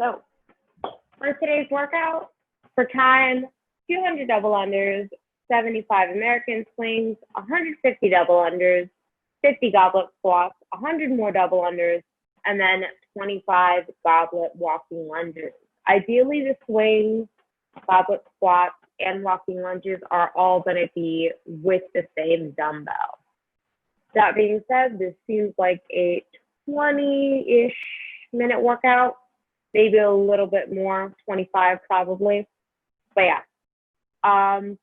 So for today's workout, for time, 200 double unders, 75 American swings, 150 double unders, 50 goblet squats, 100 more double unders, and then 25 goblet walking lunges. Ideally, the swings, goblet squats, and walking lunges are all going to be with the same dumbbell. That being said, this seems like a 20-ish minute workout, maybe a little bit more, 25 probably. But yeah,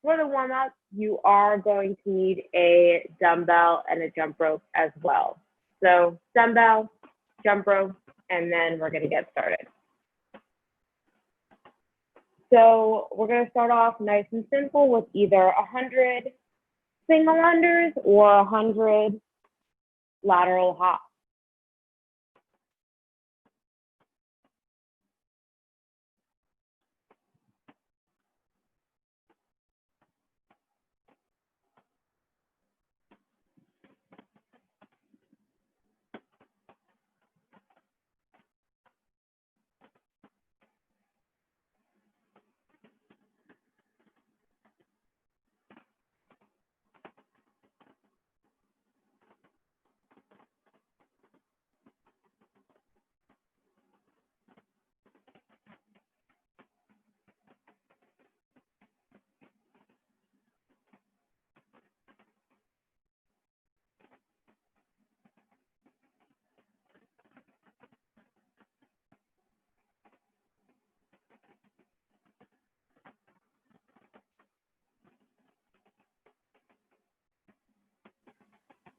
for the warm up, you are going to need a dumbbell and a jump rope as well. So dumbbell, jump rope, and then we're going to get started. So we're going to start off nice and simple with either 100 single unders or 100 lateral hops.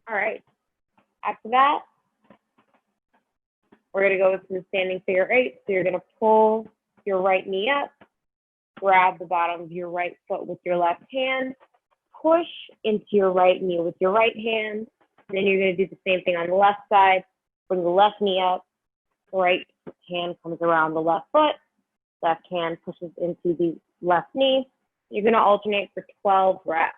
All right, after that, we're going to go into the standing figure eight. So you're going to pull your right knee up, grab the bottom of your right foot with your left hand, push into your right knee with your right hand. Then you're going to do the same thing on the left side. Bring the left knee up, right hand comes around the left foot, left hand pushes into the left knee. You're going to alternate for 12 reps.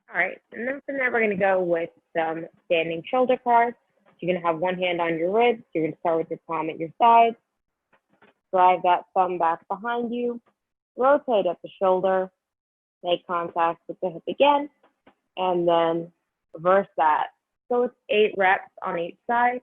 All right, and then from there, we're going to go with some standing shoulder cards. You're going to have one hand on your ribs. You're going to start with your palm at your side. Drive that thumb back behind you. Rotate at the shoulder. Make contact with the hip again. And then reverse that. So it's 8 reps on each side.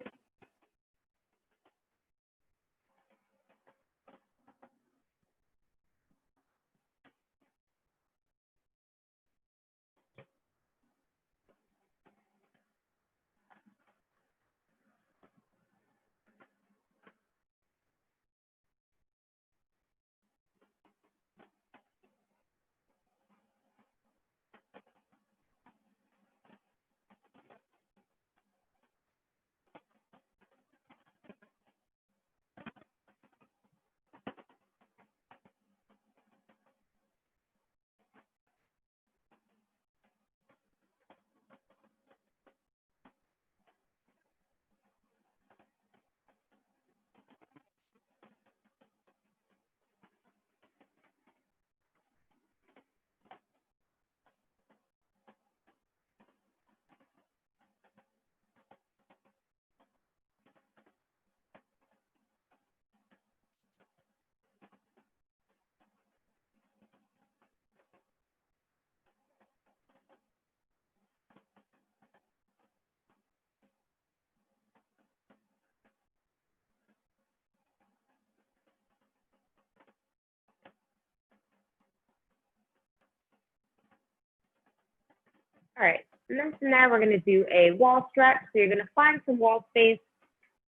All right, and then from there, we're gonna do a wall stretch. So you're gonna find some wall space,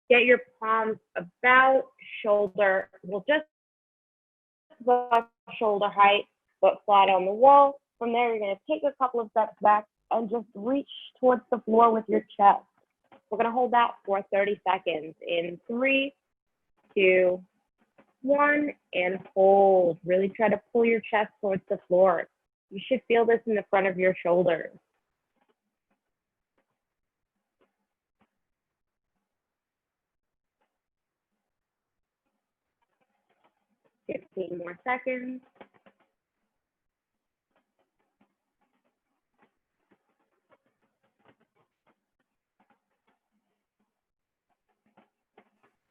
get your palms about shoulder, well, just above shoulder height, but flat on the wall. From there, you're gonna take a couple of steps back and just reach towards the floor with your chest. We're gonna hold that for 30 seconds in 3, 2, 1, and hold. Really try to pull your chest towards the floor. You should feel this in the front of your shoulders. 15 more seconds.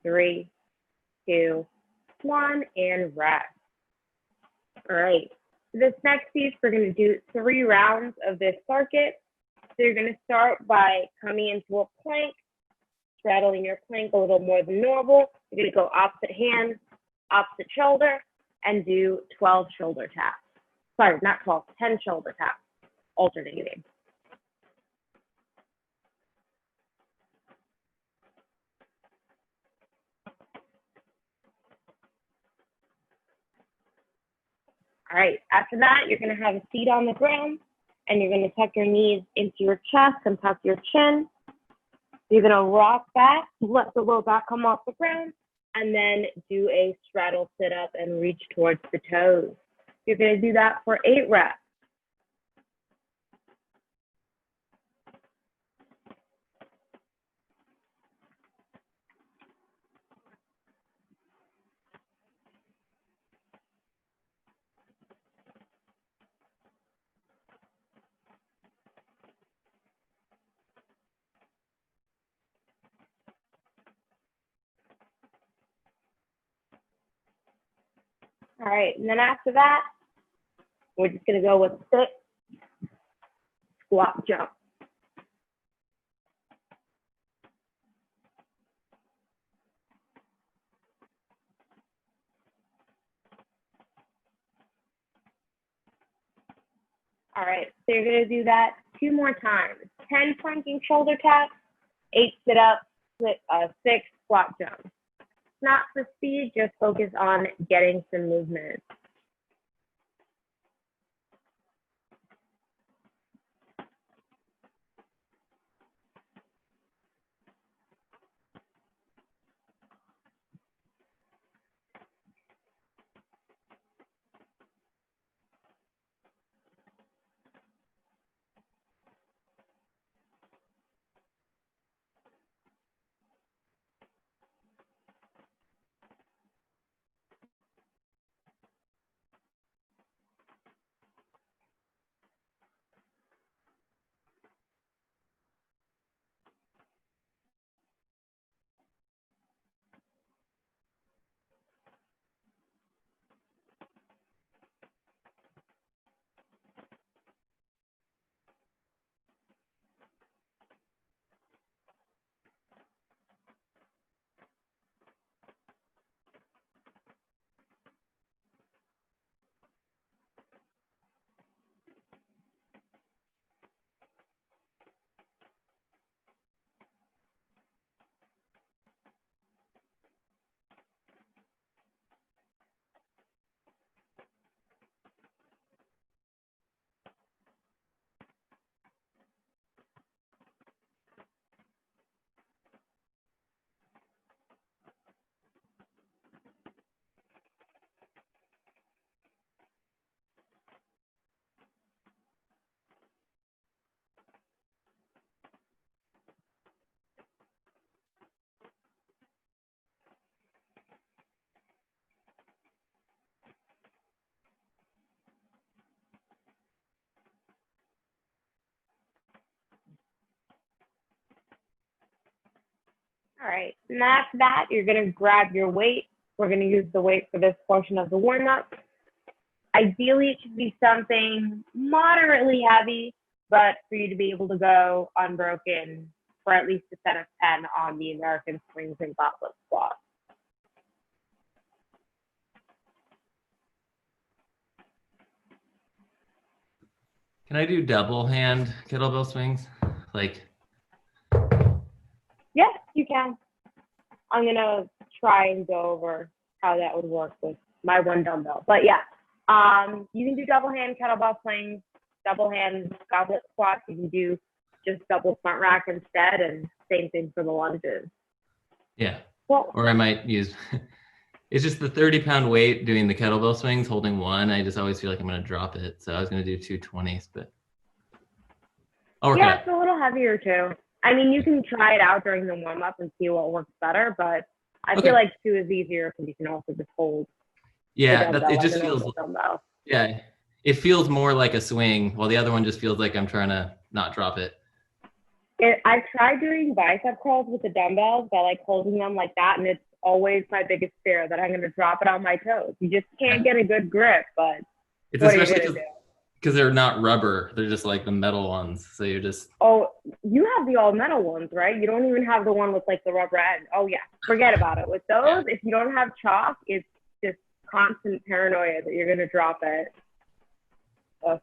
3, 2, 1, and rest. All right. This next piece, we're going to do 3 rounds of this circuit. So you're going to start by coming into a plank, straddling your plank a little more than normal. You're going to go opposite hand, opposite shoulder, and do 12 shoulder taps. Sorry, not 12, 10 shoulder taps, alternating. All right, after that, you're going to have a seat on the ground, and you're going to tuck your knees into your chest and tuck your chin. You're going to rock back, let the low back come off the ground, and then do a straddle sit-up and reach towards the toes. You're going to do that for 8 reps. All right, and then after that, we're just going to go with sit, squat, jump. All right, so you're going to do that 2 more times. 10 planking shoulder taps, 8 sit-ups, 6 squat jumps. Not for speed, just focus on getting some movement. All right, and after that, you're going to grab your weight. We're going to use the weight for this portion of the warm-up. Ideally, it should be something moderately heavy, but for you to be able to go unbroken for at least a set of 10 on the American swings and goblet squats. Can I do double hand kettlebell swings? Like, Yes, you can. I'm gonna try and go over how that would work with my one dumbbell. But yeah, you can do double hand kettlebell swings, double hand goblet squats. You can do just double front rack instead, and same thing for the lunges. yeah. Well, Or I might use, it's just the 30-pound weight doing the kettlebell swings, holding one. I just always feel like I'm going to drop it. So I was going to do 220s, but I'll work it yeah, out. it's a little heavier too. I mean, you can try it out during the warm up and see what works better, but I feel Okay. like two is easier because you can also just hold the Yeah, dumbbell it like just a feels, normal dumbbell. yeah, it feels more like a swing, while the other one just feels like I'm trying to not drop it. I've tried doing bicep curls with the dumbbells by like holding them like that, and it's always my biggest fear that I'm going to drop it on my toes. You just can't Yeah. get a good grip, but It's what are you especially going to do? because they're not rubber. They're just like the metal ones. So you're just, Oh, you have the all metal ones, right? You don't even have the one with like the rubber end. Oh, yeah. Forget about it. With yeah. those, if you don't have chalk, it's just constant paranoia that you're going to drop it. So,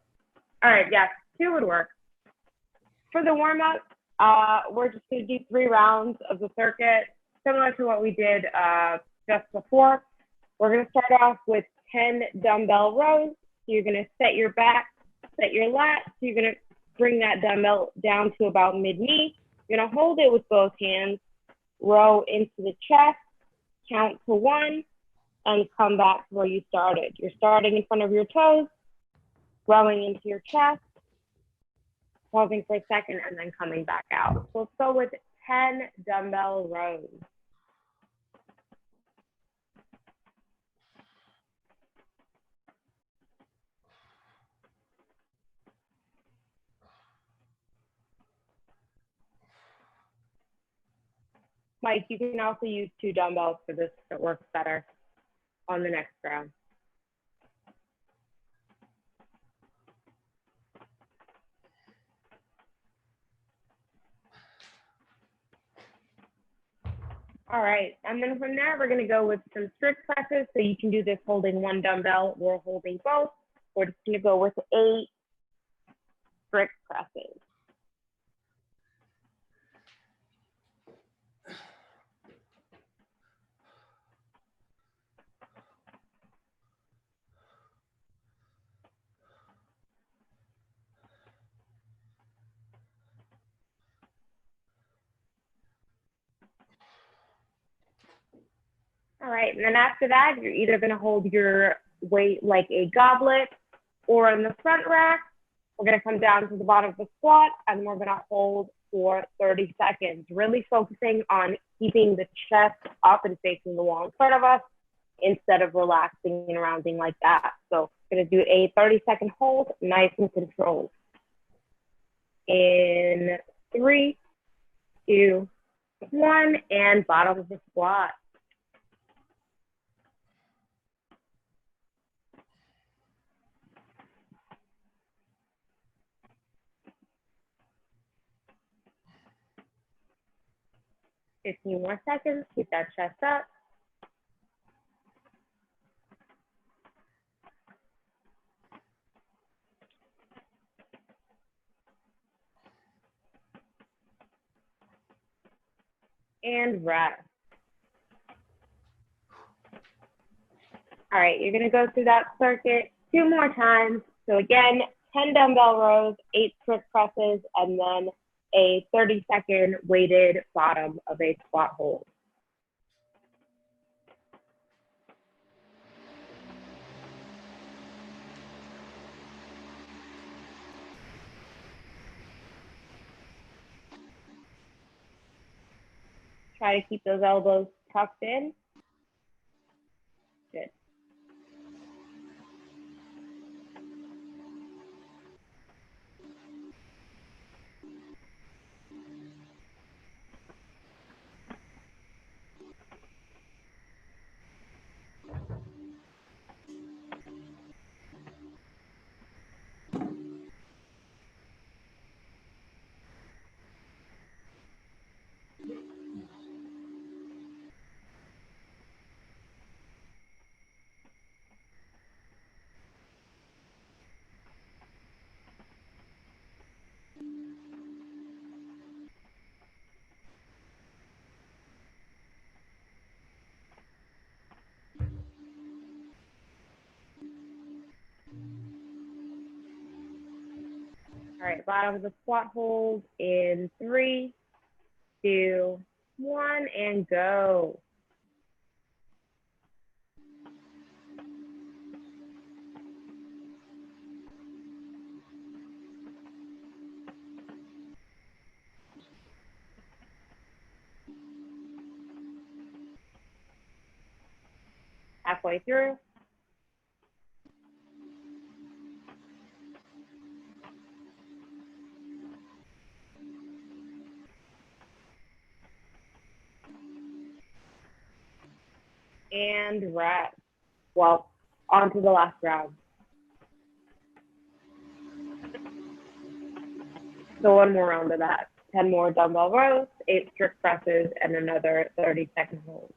all right. Yeah. Two would work. For the warm up, we're just going to do 3 rounds of the circuit, similar to what we did just before. We're going to start off with 10 dumbbell rows. So you're going to set your back, set your lat. So you're going to bring that dumbbell down to about mid-knee. You're going to hold it with both hands, row into the chest, count to 1, and come back to where you started. You're starting in front of your toes, rowing into your chest, pausing for a second, and then coming back out. So let's go with 10 dumbbell rows. Mike, you can also use 2 dumbbells for this if it works better on the next round. All right, and then from there, we're gonna go with some strict presses. So you can do this holding 1 dumbbell or holding both. We're just gonna go with 8 strict presses. All right, and then after that, you're either gonna hold your weight like a goblet or in the front rack. We're gonna come down to the bottom of the squat, and we're gonna hold for 30 seconds, really focusing on keeping the chest up and facing the wall in front of us instead of relaxing and rounding like that. So we're gonna do a 30-second hold, nice and controlled. In 3, 2, 1, and bottom of the squat. Fifteen more seconds, keep that chest up. And rest. All right, you're gonna go through that circuit 2 more times. So again, 10 dumbbell rows, 8 strict presses, and then a 30-second weighted bottom of a squat hold. Try to keep those elbows tucked in. Good. All right, bottom of the squat hold in 3, 2, 1, and go. Halfway through. And rest. Well, on to the last round. So one more round of that. 10 more dumbbell rows, 8 strict presses, and another 30-second hold.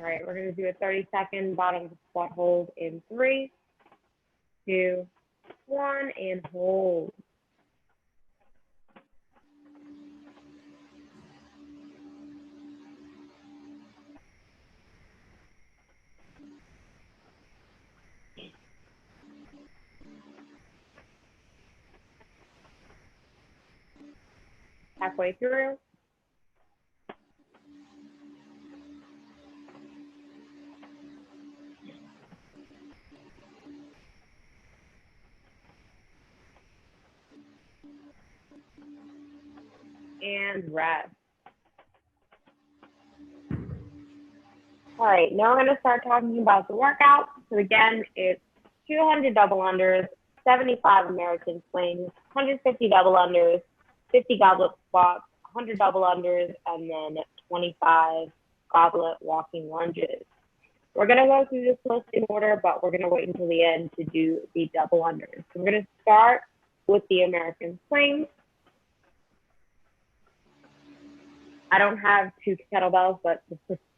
All right, we're going to do a 30-second bottom of the squat hold in 3, 2, 1, and hold. Halfway through. And rest. All right, now we're going to start talking about the workout. So again, it's 200 double unders, 75 American swings, 150 double unders, 50 goblet squats, 100 double unders, and then 25 goblet walking lunges. We're going to go through this list in order, but we're going to wait until the end to do the double unders. So we're going to start with the American swings. I don't have 2 kettlebells, but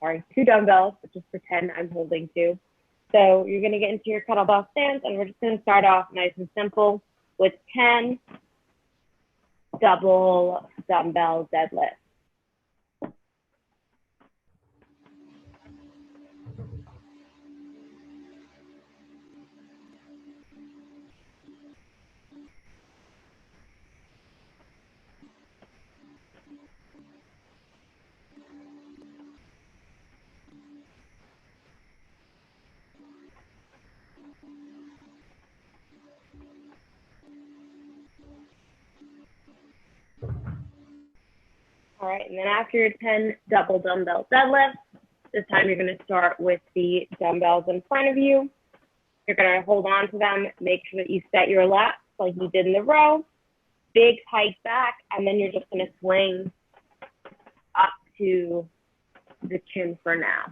sorry, 2 dumbbells, but just pretend I'm holding 2. So you're going to get into your kettlebell stance, and we're just going to start off nice and simple with 10 double dumbbell deadlifts. All right, and then after your 10 double dumbbell deadlifts, this time you're going to start with the dumbbells in front of you. You're going to hold on to them, make sure that you set your lats like you did in the row, big hike back, and then you're just going to swing up to the chin for now.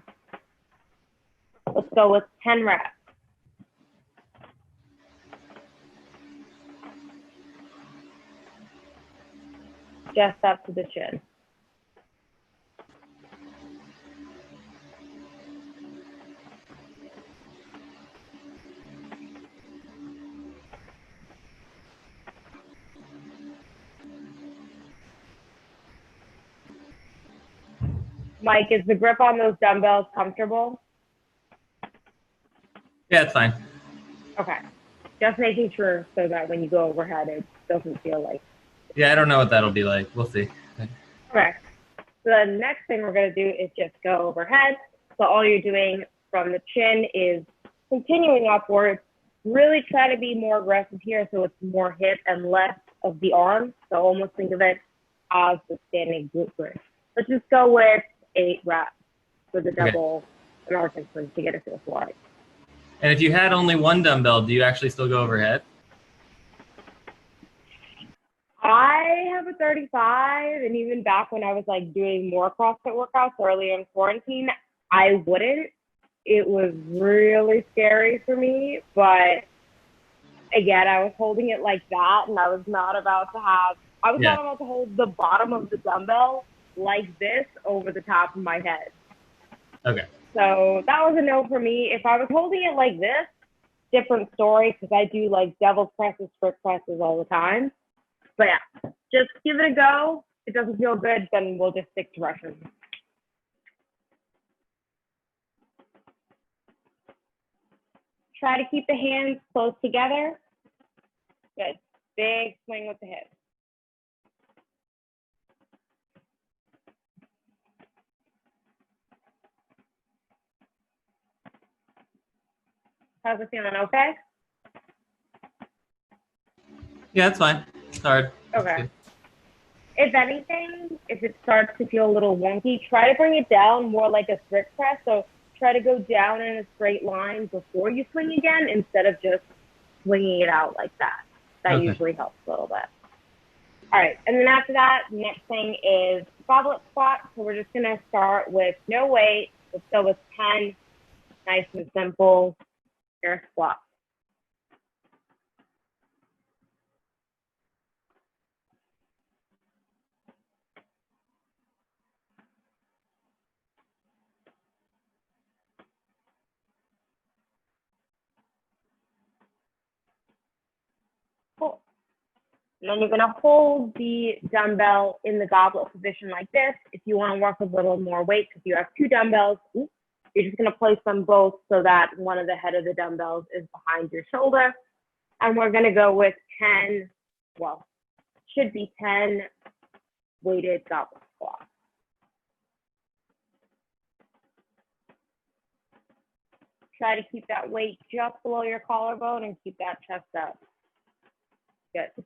Let's go with 10 reps. Just up to the chin. Mike, is the grip on those dumbbells comfortable? Yeah, it's fine. Okay. Just making sure so that when you go overhead, it doesn't feel like. Yeah, I don't know what that'll be like. We'll see. Okay. So the next thing we're going to do is just go overhead. So all you're doing from the chin is continuing upwards. Really try to be more aggressive here so it's more hip and less of the arm. So almost think of it as the standing glute bridge. Let's just go with 8 reps for the double American swings to get it to the floor. And if you had only one dumbbell, do you actually still go overhead? I have a 35, and even back when I was like doing more CrossFit workouts earlier in quarantine, I wouldn't. It was really scary for me, but again, I was holding it like that, and I was not about to hold the bottom of the dumbbell like this over the top of my head. Okay. So that was a no for me. If I was holding it like this, different story, because I do like devil's presses, strict presses all the time. But yeah, just give it a go. If it doesn't feel good, then we'll just stick to Russian. Try to keep the hands close together. Good. Big swing with the hips. How's it feeling? Okay? Yeah, that's fine. It's hard. Okay. If anything, if it starts to feel a little wonky, try to bring it down more like a strict press. So try to go down in a straight line before you swing again instead of just swinging it out like that. That usually helps a little bit. All right. And then after that, next thing is goblet squat. So we're just going to start with no weight. Let's go with 10. Nice and simple air squat. Cool. And then you're going to hold the dumbbell in the goblet position like this. If you want to work with a little more weight, because you have two dumbbells, you're just going to place them both so that one of the head of the dumbbells is behind your shoulder. And we're going to go with 10, well, should be 10 weighted goblet squats. Try to keep that weight just below your collarbone and keep that chest up. Good.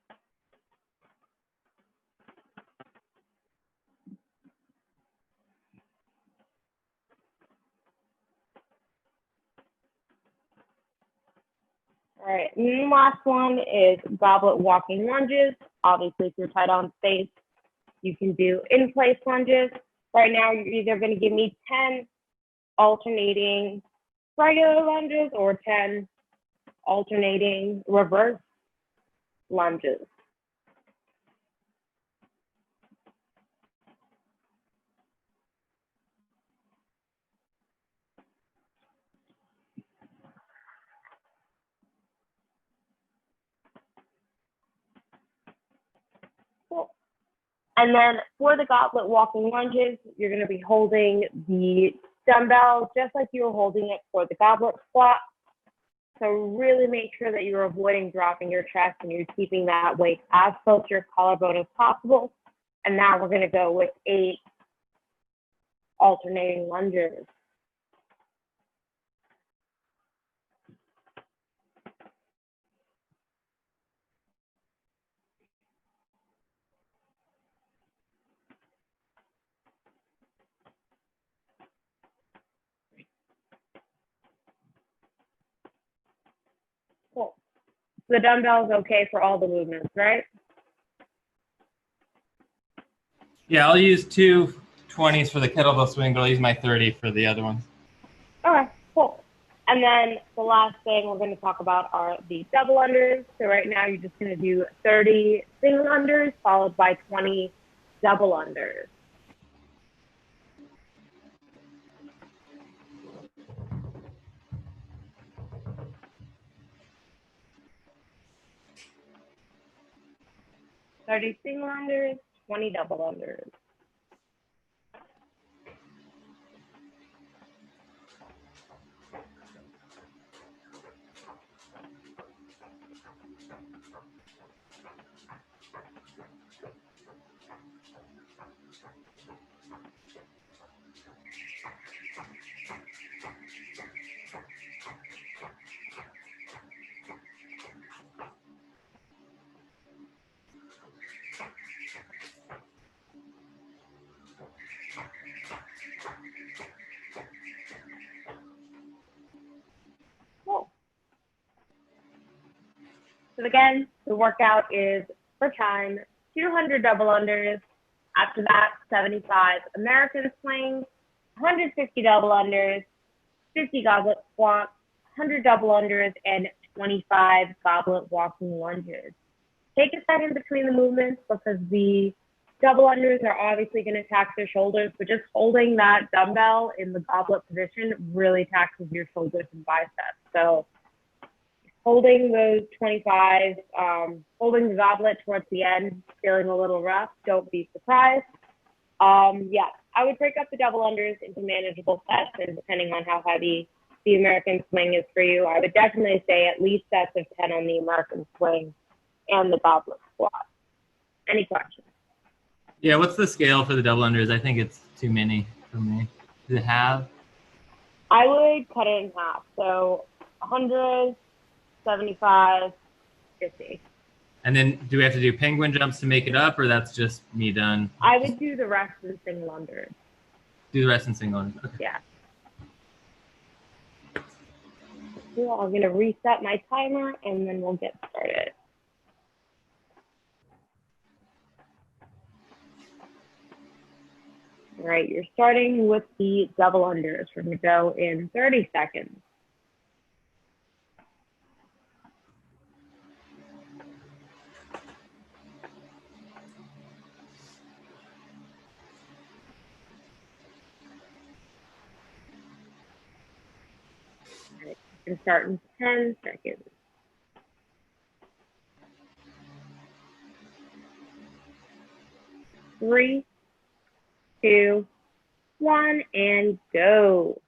All right, and then the last one is goblet walking lunges. Obviously, if you're tight on space, you can do in-place lunges. Right now, you're either going to give me 10 alternating regular lunges or 10 alternating reverse lunges. Cool. And then for the goblet walking lunges, you're going to be holding the dumbbell just like you were holding it for the goblet squat. So really make sure that you're avoiding dropping your chest and you're keeping that weight as close to your collarbone as possible. And now we're going to go with 8 alternating lunges. Cool. The dumbbell is okay for all the movements, right? Yeah, I'll use 2 20s for the kettlebell swing, but I'll use my 30 for the other ones. Okay, cool. And then the last thing we're going to talk about are the double unders. So right now you're just going to do 30 single unders followed by 20 double unders. Thirty single unders, 20 double unders. So again, the workout is for time, 200 double unders. After that, 75 American swings, 150 double unders, 50 goblet squats, 100 double unders, and 25 goblet walking lunges. Take a second between the movements because the double unders are obviously going to tax your shoulders, but just holding that dumbbell in the goblet position really taxes your shoulders and biceps. So holding those 25, holding the goblet towards the end, feeling a little rough, don't be surprised. Yeah, I would break up the double unders into manageable sets, and depending on how heavy the American swing is for you, I would definitely say at least sets of 10 on the American swing and the goblet squat. Any questions? Yeah, what's the scale for the double unders? I think it's too many for me. Does it have? I would cut it in half. So 100, 75, 50. And then do we have to do penguin jumps to make it up, or that's just me done? I would do the rest in single unders. Do the rest in single unders. Okay. Yeah. Cool. I'm going to reset my timer and then we'll get started. All right, you're starting with the double unders. We're going to go in 30 seconds. All right, you can start in 10 seconds. Three, two, one, and go.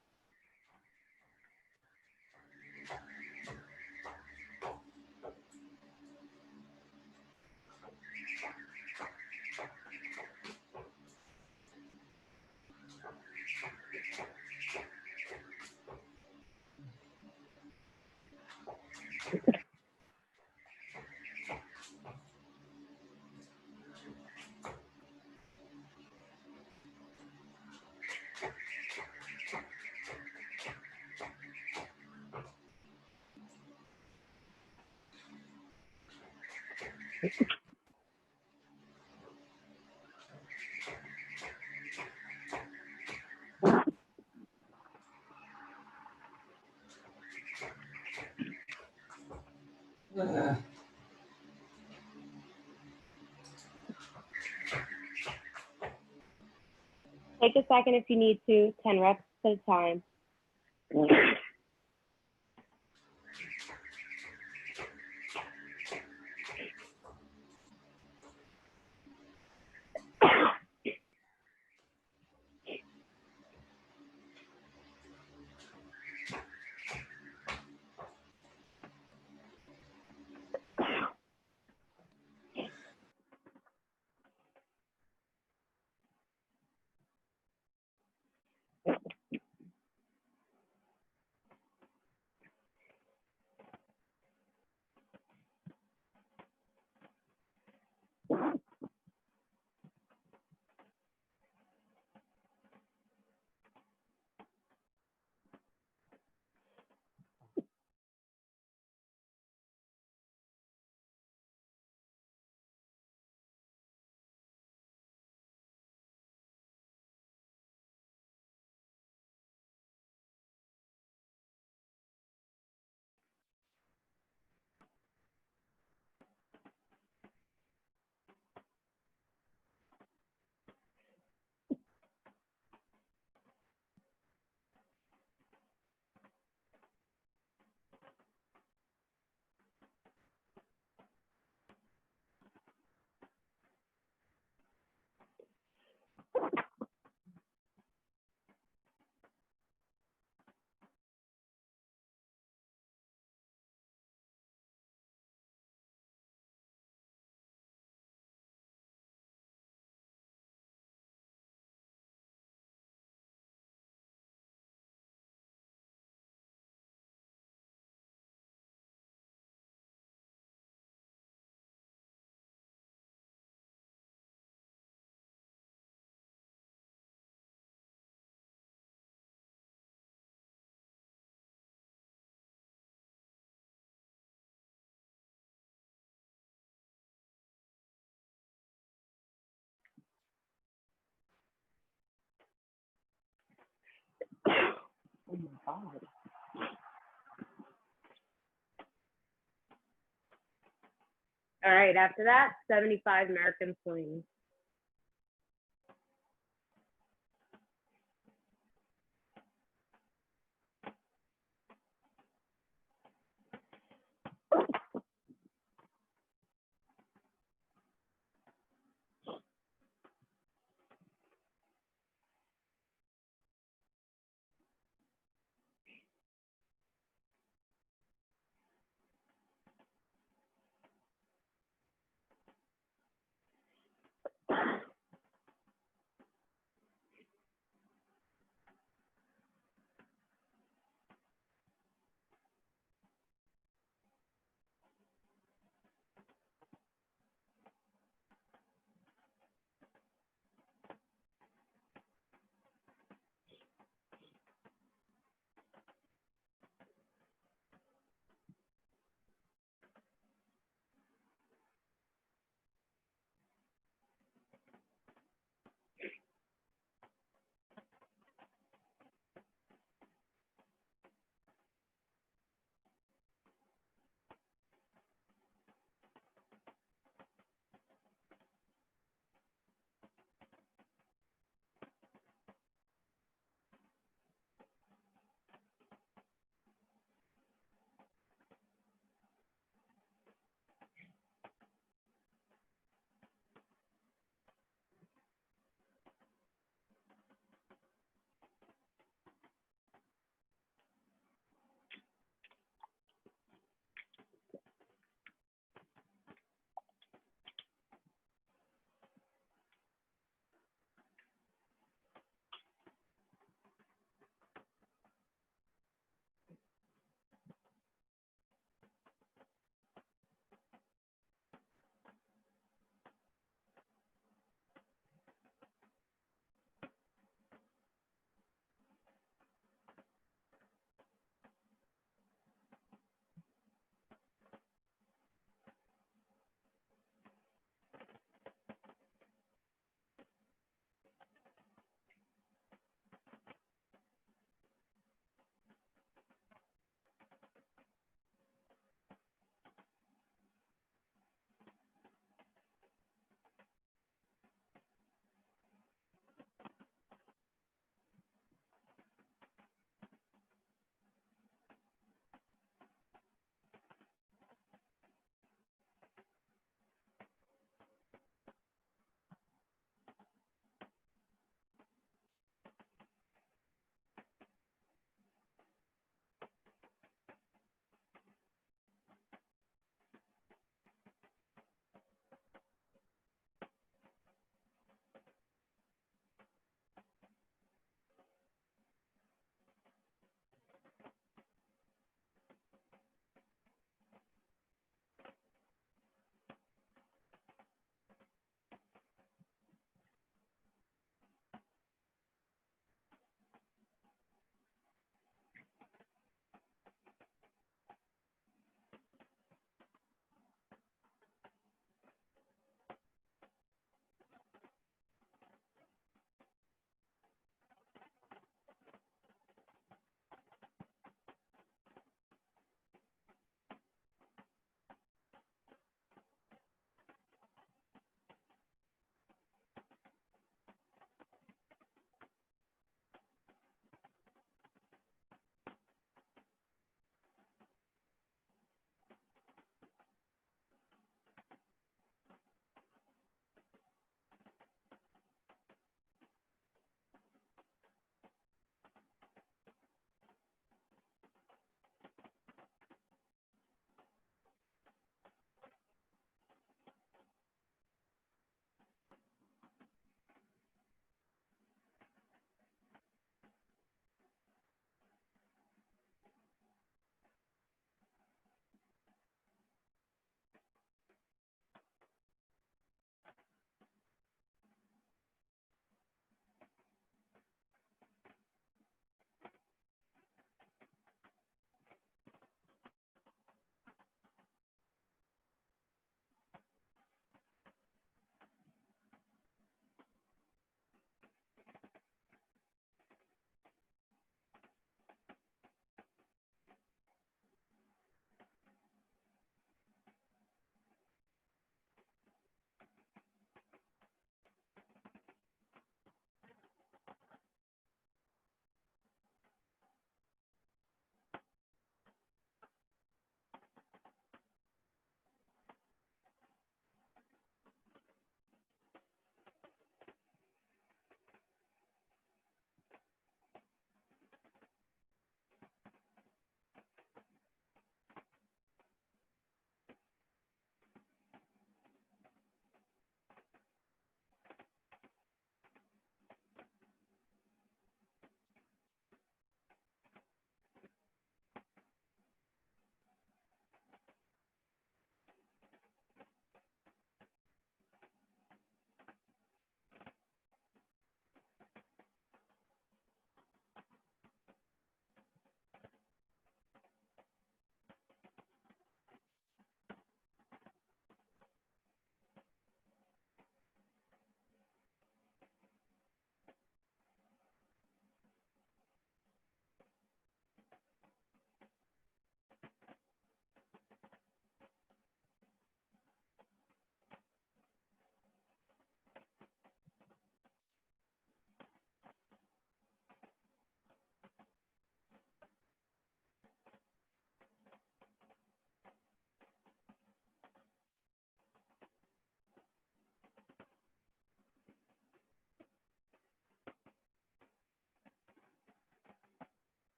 Take a second if you need to, 10 reps at a time. Oh my God. All right, after that, 75 American swings.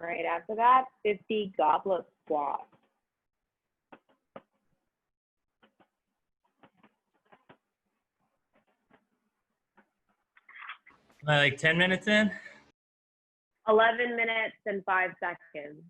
All right, after that, 50 goblet squats. Am I like 10 minutes in? 11 minutes and 5 seconds.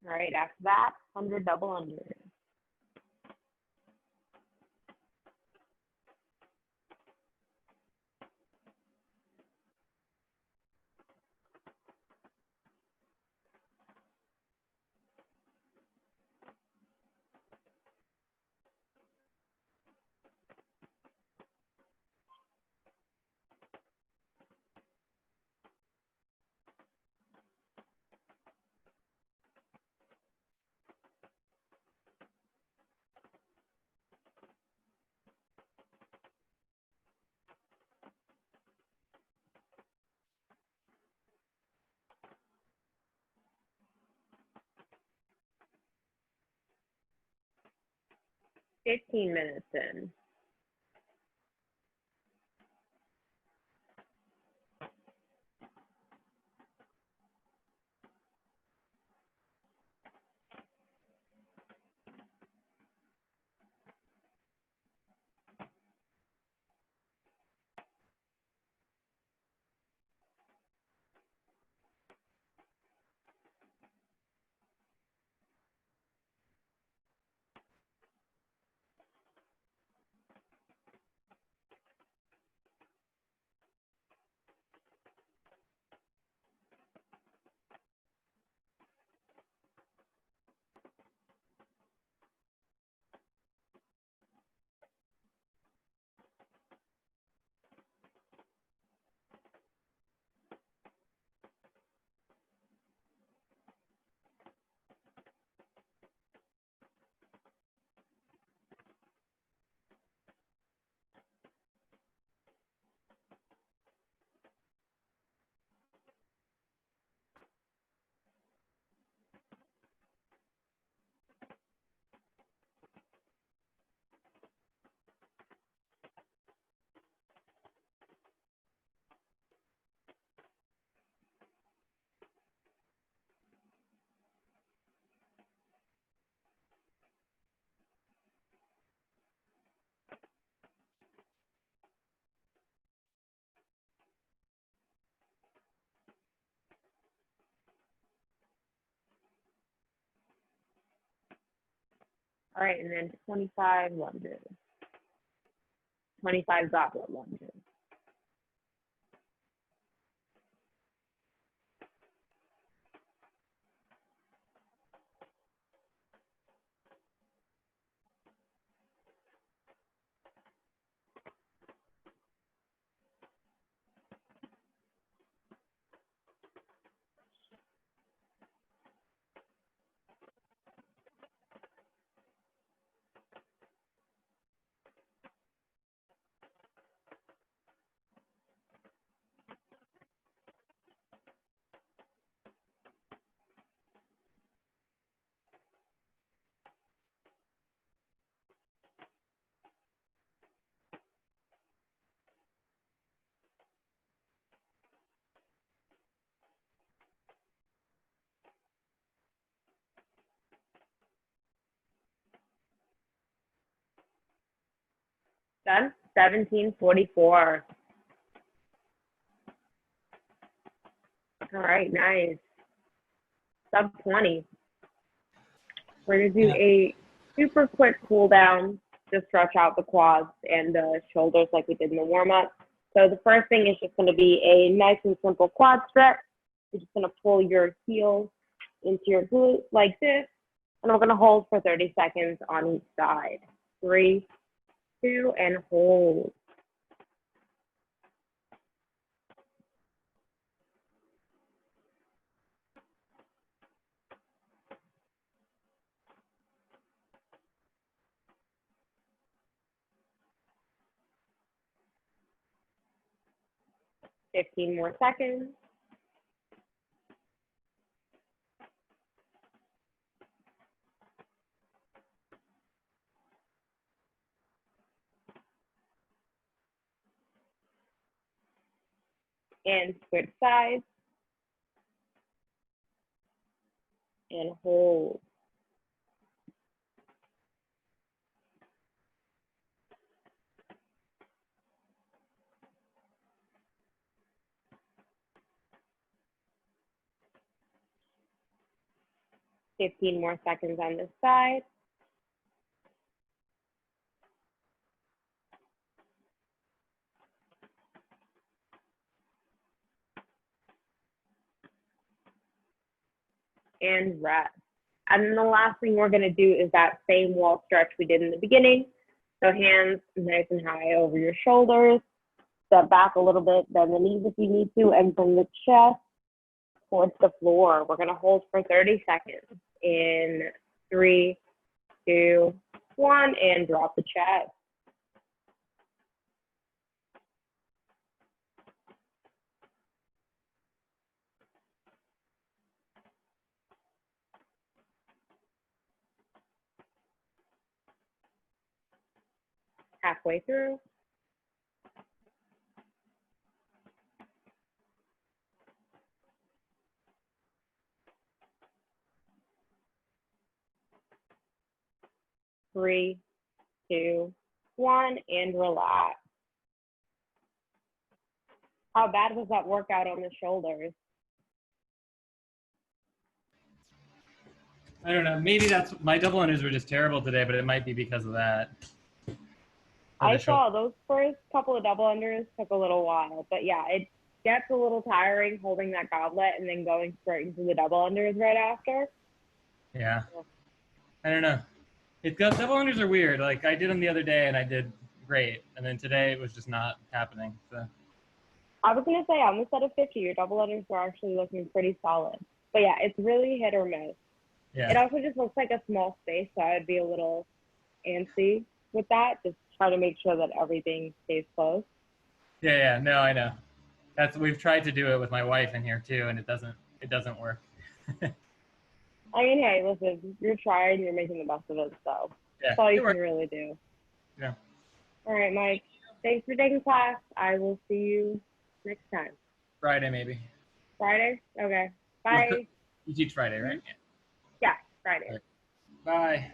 All right, after that, 100 double unders. Fifteen minutes in. All right, and then 25 lunges. 25 goblet lunges. Done. 17:44. All right, nice. Sub 20. We're gonna do a super quick cool down to stretch out the quads and the shoulders like we did in the warm up. So the first thing is just gonna be a nice and simple quad stretch. You're just gonna pull your heels into your glute like this, and we're gonna hold for 30 seconds on each side. 3, 2, and hold. Fifteen more seconds. And switch sides. And hold. Fifteen more seconds on this side. And rest. And then the last thing we're gonna do is that same wall stretch we did in the beginning. So hands nice and high over your shoulders. Step back a little bit, bend the knees if you need to, and bring the chest towards the floor. We're gonna hold for 30 seconds. In 3, 2, 1, and drop the chest. Halfway through. Three, 2, 1, and relax. How bad was that workout on the shoulders? I don't know. Maybe that's my double unders were just terrible today, but it might be because of that. I saw those first couple of double unders took a little while, but yeah, it gets a little tiring holding that goblet and then going straight into the double unders right after. Yeah. I don't know. Double unders are weird. Like I did them the other day and I did great, and then today it was just not happening. So. I was gonna say on the set of 50, your double unders were actually looking pretty solid, but yeah, it's really hit or miss. Yeah. It also just looks like a small space, so I'd be a little antsy with that. Just try to make sure that everything stays close. Yeah. No, I know. We've tried to do it with my wife in here too, and it doesn't work. I mean, hey, listen, you're trying, you're making the best of it, so that's all you can really do. Yeah. All right, Mike. Thanks for taking class. I will see you next time. Friday, maybe. Friday? Okay. Bye. You teach Friday, right? Yeah, Friday. Bye.